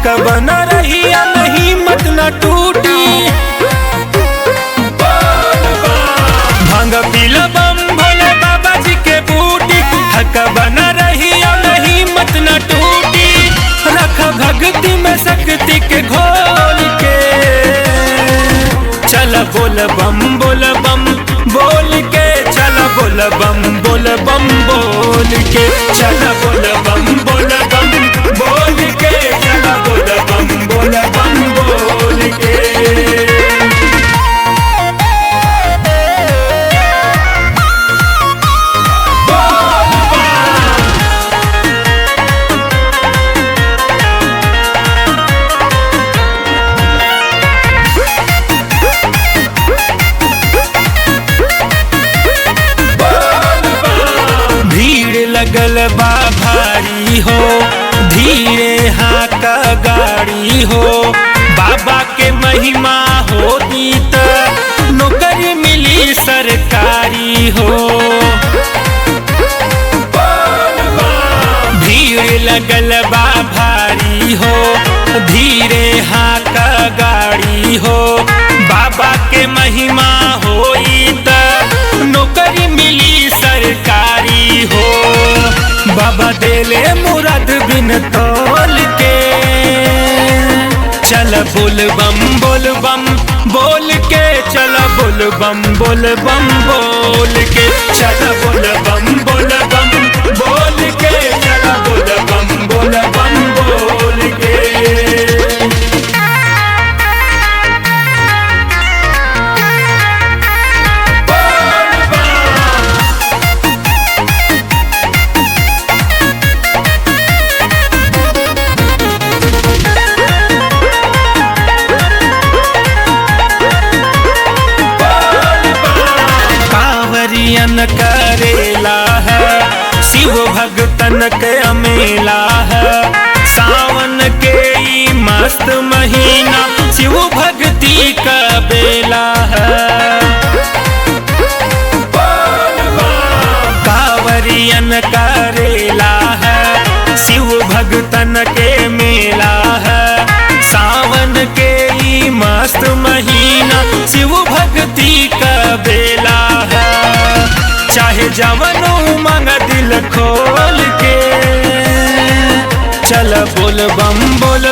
थकब न रही नहीं मत न टूटी। भांग पीला बम भोले बाबा जी के बूटी, थकब न रही नहीं मत न टूटी। रख भक्ति में शक्ति के घोल के, चल बोल बम बोल के, चल बोल बम बोल के, चल बोल बम बोल के, चल बोल बम बोल के। लगल बा भारी हो, धीरे हाँक गाड़ी हो। बाबा के महिमा होती त नौकरी मिली सरकारी हो। भीड़ लगल बा भारी हो, धीरे हाँक गाड़ी हो। बाबा के महिमा होई त नौकरी मिली सरकारी हो। बाबा देले मुराद बिन तोल के, चल बोल बम बोल के, चल बोल बम बोल के, चल बोल बम बोल के, चल बोल बम बोल के। करेला है शिव भगतन के अमेला है। सावन के ई मस्त महीना शिव भक्ति का बेला है। कांवरियन करेला है शिव भगतन के मेला है। सावन के ई मस्त महीना शिव भक्ति का बेला है। चाहे जवनो मांग दिल खोल के, चल बोल बम बोल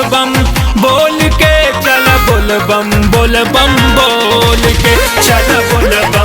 के, चल बोल बम बोल के, चल बोल बम